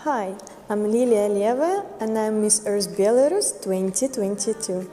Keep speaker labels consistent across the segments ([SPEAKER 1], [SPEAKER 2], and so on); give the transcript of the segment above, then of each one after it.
[SPEAKER 1] Hi, I'm Lilia Leva and I'm Miss Earth Belarus 2022.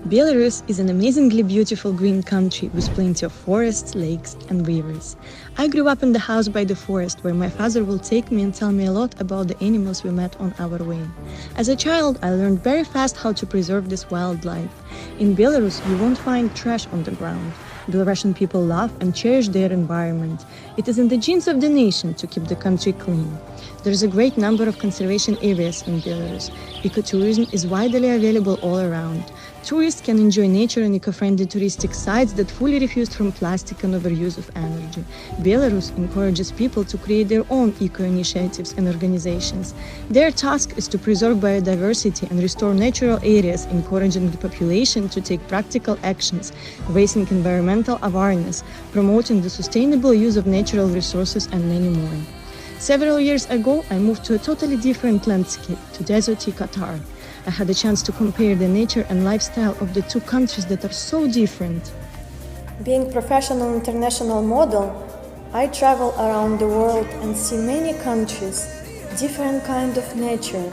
[SPEAKER 2] Belarus is an amazingly beautiful green country with plenty of forests, lakes, and rivers. I grew up in the house by the forest where my father will take me and tell me a lot about the animals we met on our way. As a child, I learned very fast how to preserve this wildlife. In Belarus, you won't find trash on the ground. Belarusian people love and cherish their environment. It is in the genes of the nation to keep the country clean. There is a great number of conservation areas in Belarus. Ecotourism is widely available all around. Tourists can enjoy nature and eco-friendly touristic sites that fully refuse from plastic and overuse of energy. Belarus encourages people to create their own eco-initiatives and organizations. Their task is to preserve biodiversity and restore natural areas, encouraging the population to take practical actions, raising environmental awareness, promoting the sustainable use of natural resources, and many more. Several years ago, I moved to a totally different landscape, to deserty Qatar. I had a chance to compare the nature and lifestyle of the two countries that are so different.
[SPEAKER 1] Being professional international model, I travel around the world and see many countries, different kind of nature,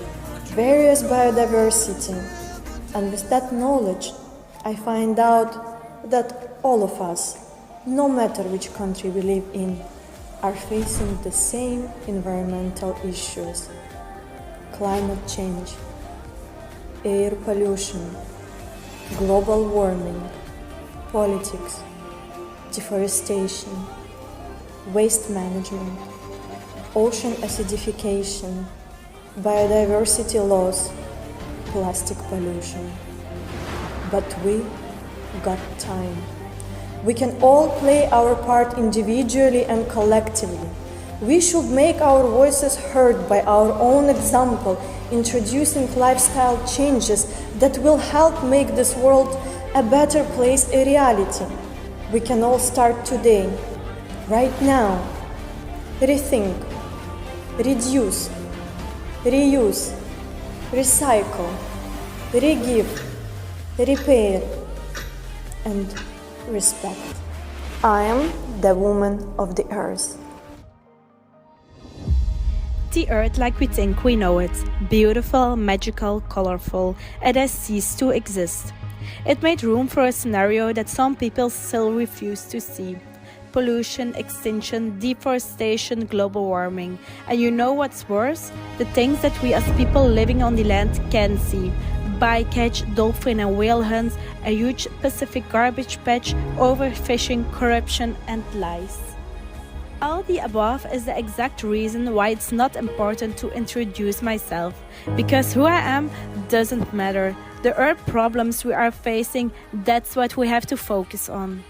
[SPEAKER 1] various biodiversity. And with that knowledge, I find out that all of us, no matter which country we live in, are facing the same environmental issues: climate change, air pollution, global warming, politics, deforestation, waste management, ocean acidification, biodiversity loss, plastic pollution. But we got time. We can all play our part individually and collectively. We should make our voices heard by our own example, introducing lifestyle changes that will help make this world a better place a reality. We can all start today, right now. Rethink, reduce, reuse, recycle, re-give, repair, and respect. I am the woman of the earth.
[SPEAKER 3] The earth like we think we know it, beautiful, magical, colorful, it has ceased to exist. It made room for a scenario that some people still refuse to see. Pollution, extinction, deforestation, global warming. And you know what's worse? The things that we as people living on the land can see. Bycatch, dolphin and whale hunts, a huge Pacific garbage patch, overfishing, corruption and lies. All the above is the exact reason why it's not important to introduce myself, because who I am doesn't matter. The earth problems we are facing, that's what we have to focus on.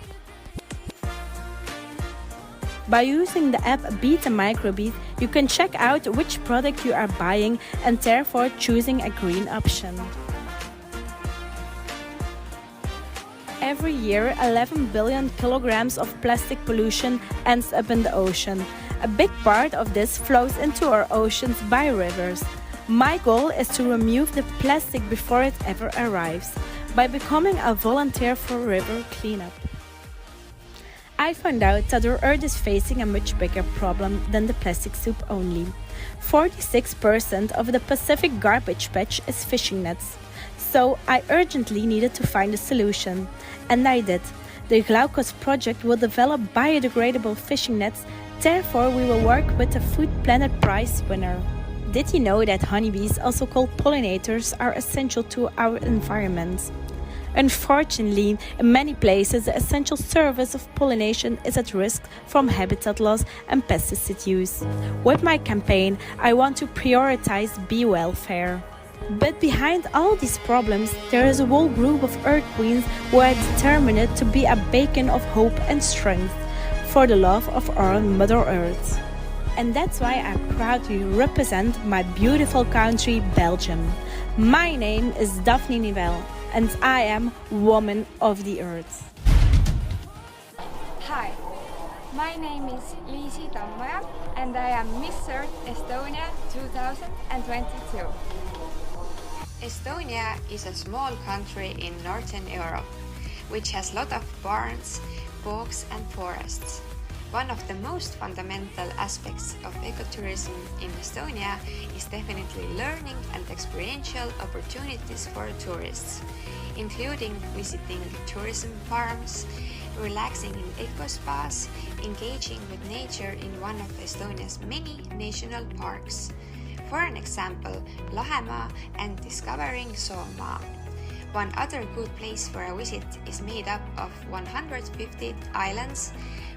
[SPEAKER 3] By using the app Beat a Microbeat, you can check out which product you are buying and therefore choosing a green option. Every year, 11 billion kilograms of plastic pollution ends up in the ocean. A big part of this flows into our oceans by rivers. My goal is to remove the plastic before it ever arrives, by becoming a volunteer for river cleanup. I found out that our Earth is facing a much bigger problem than the plastic soup only. 46% of the Pacific garbage patch is fishing nets. So I urgently needed to find a solution. And I did. The Glaucos project will develop biodegradable fishing nets, therefore we will work with the Food Planet Prize winner. Did you know that honeybees, also called pollinators, are essential to our environment? Unfortunately, in many places the essential service of pollination is at risk from habitat loss and pesticide use. With my campaign, I want to prioritize bee welfare. But behind all these problems, there is a whole group of Earth Queens who are determined to be a beacon of hope and strength for the love of our Mother Earth. And that's why I proudly represent my beautiful country, Belgium. My name is Daphne Nivel, and I am Woman of the Earth.
[SPEAKER 4] Hi, my name is Liisi Tammoja and I am Miss Earth Estonia 2022.
[SPEAKER 5] Estonia is a small country in Northern Europe, which has a lot of barns, bogs and forests. One of the most fundamental aspects of ecotourism in Estonia is definitely learning and experiential opportunities for tourists, including visiting tourism farms, relaxing in eco spas, engaging with nature in one of Estonia's many national parks. For an example, Lahemaa and discovering Soomaa. One other good place for a visit is made up of 150 islands,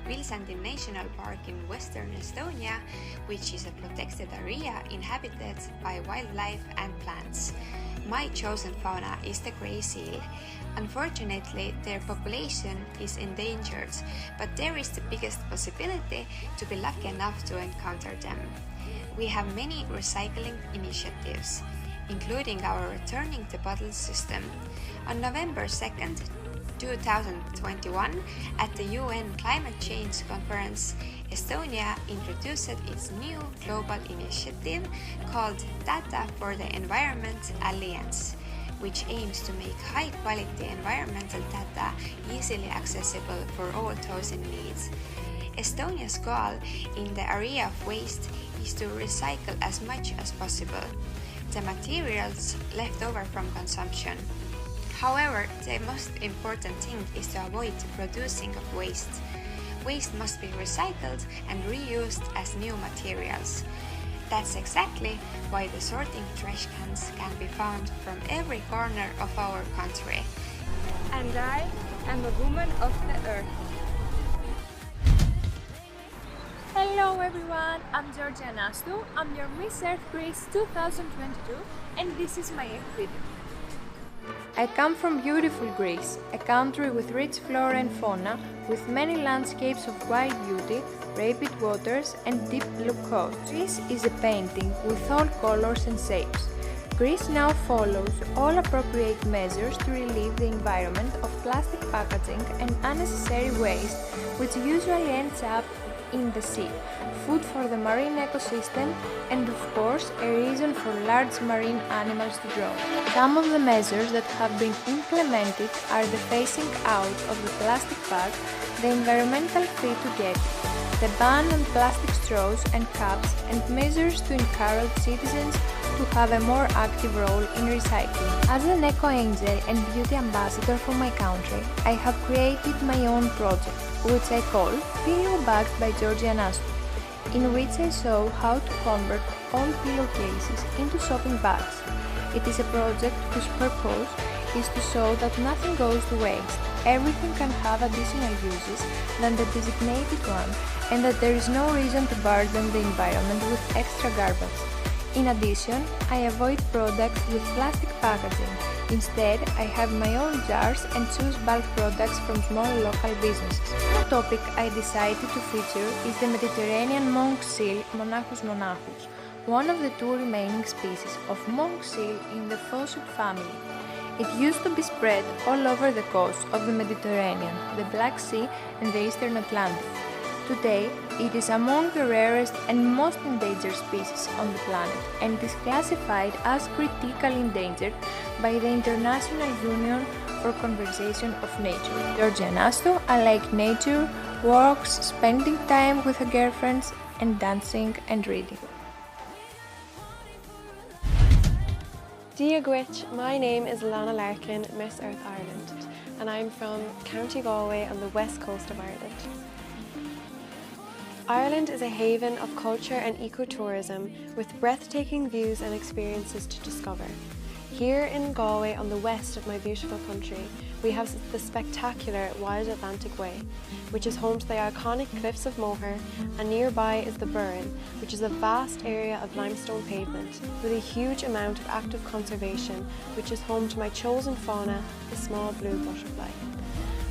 [SPEAKER 5] Vilsandi National Park in western Estonia, which is a protected area inhabited by wildlife and plants. My chosen fauna is the grey seal. Unfortunately, their population is endangered, but there is the biggest possibility to be lucky enough to encounter them. We have many recycling initiatives, including our Returning the Bottles system. On November 2nd, 2021, at the UN Climate Change Conference, Estonia introduced its new global initiative called Data for the Environment Alliance, which aims to make high-quality environmental data easily accessible for all those in need. Estonia's goal in the area of waste is to recycle as much as possible the materials left over from consumption. However, the most important thing is to avoid the producing of waste. Waste must be recycled and reused as new materials. That's exactly why the sorting trash cans can be found from every corner of our country.
[SPEAKER 4] And I am a woman of the earth.
[SPEAKER 6] Hello everyone, I'm Georgia Anastu. I'm your Miss Earth Greece 2022 and this is my video. I come from beautiful Greece, a country with rich flora and fauna, with many landscapes of wide beauty, rapid waters and deep blue coasts. Greece is a painting with all colors and shapes. Greece now follows all appropriate measures to relieve the environment of plastic packaging and unnecessary waste, which usually ends up in the sea, food for the marine ecosystem, and of course a reason for large marine animals to drown. Some of the measures that have been implemented are the phasing out of the plastic bag, the environmental fee to get it, the ban on plastic straws and cups, and measures to encourage citizens to have a more active role in recycling. As an eco-angel and beauty ambassador for my country, I have created my own project, which I call Pillow Bags by Georgia Anastu, in which I show how to convert old pillowcases into shopping bags. It is a project whose purpose is to show that nothing goes to waste, everything can have additional uses than the designated one, and that there is no reason to burden the environment with extra garbage. In addition, I avoid products with plastic packaging. Instead, I have my own jars and choose bulk products from small local businesses. The topic I decided to feature is the Mediterranean monk seal Monachus monachus, one of the two remaining species of monk seal in the Phocid family. It used to be spread all over the coast of the Mediterranean, the Black Sea and the Eastern Atlantic. Today, it is among the rarest and most endangered species on the planet and is classified as critically endangered by the International Union for Conservation of Nature. Georgia Anastu, I like nature, walks, spending time with her girlfriends, and dancing and reading.
[SPEAKER 7] Dia Gwitch, my name is Lana Larkin, Miss Earth Ireland, and I'm from County Galway on the west coast of Ireland. Ireland is a haven of culture and ecotourism with breathtaking views and experiences to discover. Here in Galway, on the west of my beautiful country, we have the spectacular Wild Atlantic Way, which is home to the iconic Cliffs of Moher, and nearby is the Burren, which is a vast area of limestone pavement with a huge amount of active conservation, which is home to my chosen fauna, the small blue butterfly.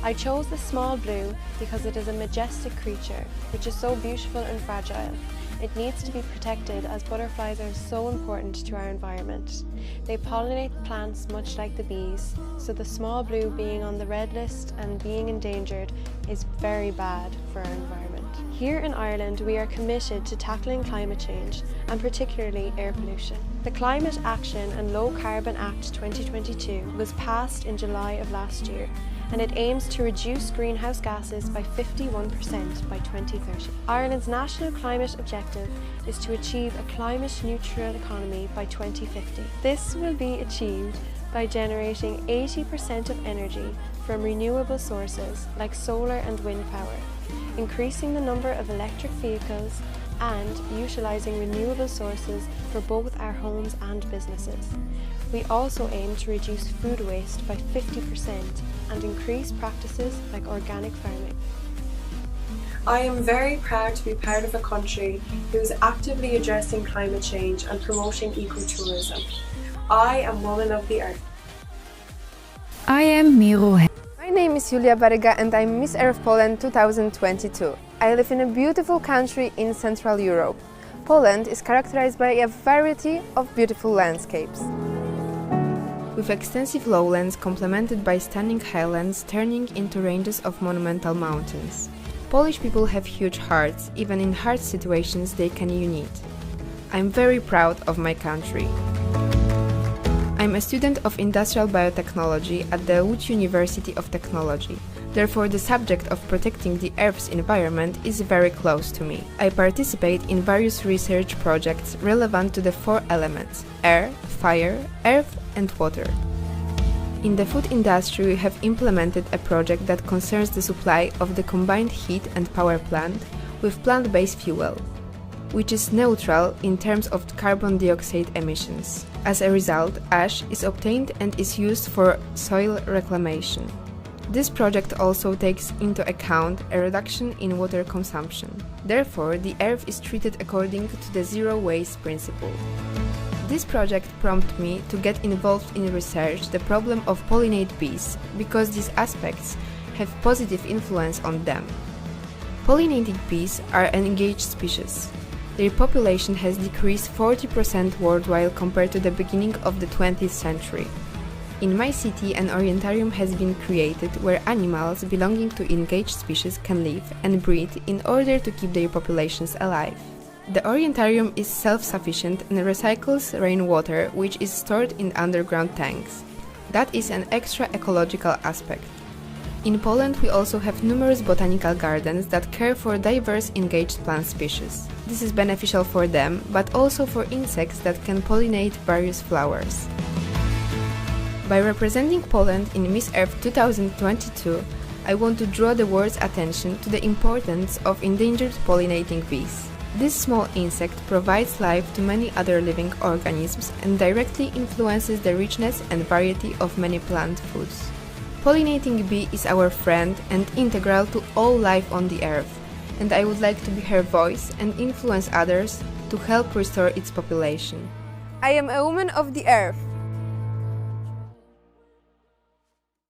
[SPEAKER 7] I chose the small blue because it is a majestic creature, which is so beautiful and fragile. It needs to be protected as butterflies are so important to our environment. They pollinate plants much like the bees, so the small blue being on the red list and being endangered is very bad for our environment. Here in Ireland, we are committed to tackling climate change, and particularly air pollution. The Climate Action and Low Carbon Act 2022 was passed in July of last year, and it aims to reduce greenhouse gases by 51% by 2030. Ireland's national climate objective is to achieve a climate-neutral economy by 2050. This will be achieved by generating 80% of energy from renewable sources like solar and wind power, increasing the number of electric vehicles and utilising renewable sources for both our homes and businesses. We also aim to reduce food waste by 50% and increase practices like organic farming.
[SPEAKER 8] I am very proud to be part of a country who is actively addressing climate change and promoting ecotourism. I am woman of the earth.
[SPEAKER 9] I am Miro.
[SPEAKER 10] My name is Julia Barega and I'm Miss Earth Poland 2022. I live in a beautiful country in Central Europe. Poland is characterized by a variety of beautiful landscapes, with extensive lowlands complemented by stunning highlands turning into ranges of monumental mountains. Polish people have huge hearts, even in hard situations they can unite. I'm very proud of my country. I'm a student of Industrial Biotechnology at the Łódź University of Technology. Therefore, the subject of protecting the Earth's environment is very close to me. I participate in various research projects relevant to the four elements: air, fire, earth, and water. In the food industry, we have implemented a project that concerns the supply of the combined heat and power plant with plant-based fuel, which is neutral in terms of carbon dioxide emissions. As a result, ash is obtained and is used for soil reclamation. This project also takes into account a reduction in water consumption. Therefore, the earth is treated according to the zero waste principle. This project prompted me to get involved in research the problem of pollinate bees, because these aspects have positive influence on them. Pollinating bees are an engaged species. Their population has decreased 40% worldwide compared to the beginning of the 20th century. In my city, an orientarium has been created where animals belonging to engaged species can live and breed in order to keep their populations alive. The orientarium is self-sufficient and recycles rainwater, which is stored in underground tanks. That is an extra ecological aspect. In Poland, we also have numerous botanical gardens that care for diverse engaged plant species. This is beneficial for them, but also for insects that can pollinate various flowers. By representing Poland in Miss Earth 2022, I want to draw the world's attention to the importance of endangered pollinating bees. This small insect provides life to many other living organisms and directly influences the richness and variety of many plant foods. Pollinating bee is our friend and integral to all life on the earth, and I would like to be her voice and influence others to help restore its population. I am a woman of the earth.